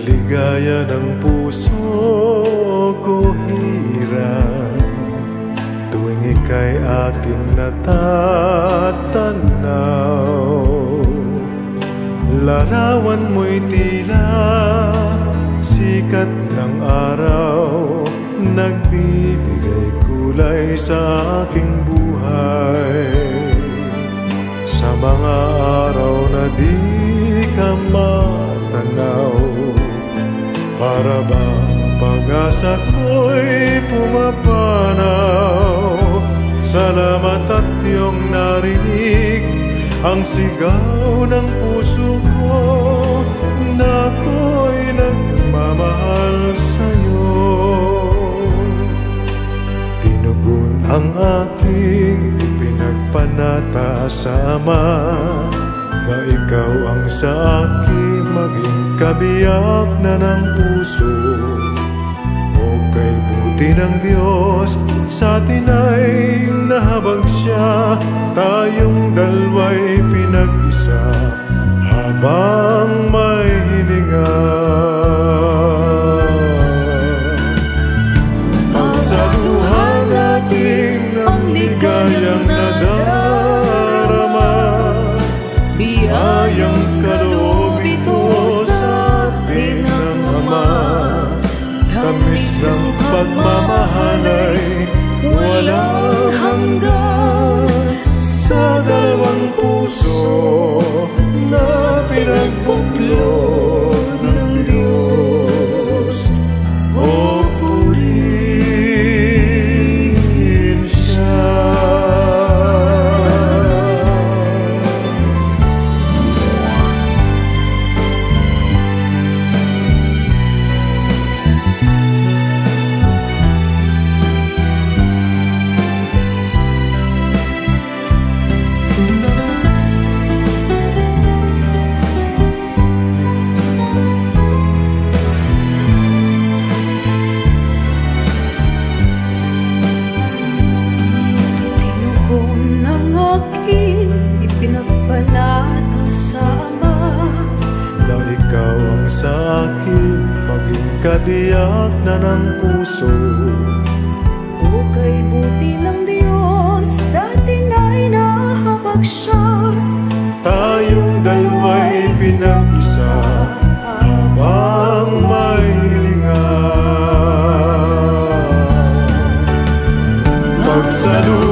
ligaya ng puso ko hiram tuwing ika'y aking natatanaw. Larawan mo'y tila sikat ng araw, nagbibigay kulay sa aking buhay. Sa mga araw na di ka matanaw, para bang pag-asa ko'y pumapanaw. Salamat at iyong narinig ang sigaw ng puso ko na ako'y nagmamahal sa'yo. Tinugon ang aking ipinagpanata sa Ama, na ikaw ang sa akin maging kabiyak na ng puso. O kay buti ng Diyos, sa atin ay nahabag siya, tayong dalawa'y pinag-isa habang may hininga. Pagsaluhan natin ang ligayang nadarama, biyayang kaloob ito sa atin ng Ama. Tamis ng pagmamahal ay walang hanggan sa dalawang puso na pinagbuklod ng Diyos. O purihin siya. Ipinagpanata sa Ama, na ikaw ang sa akin maging kabiyak na ng puso. o kay buti ng Diyos, sa atin ay nahabag siya, Tayong dalawa'y pinag-isa habang may hilinga. Pagsaluhan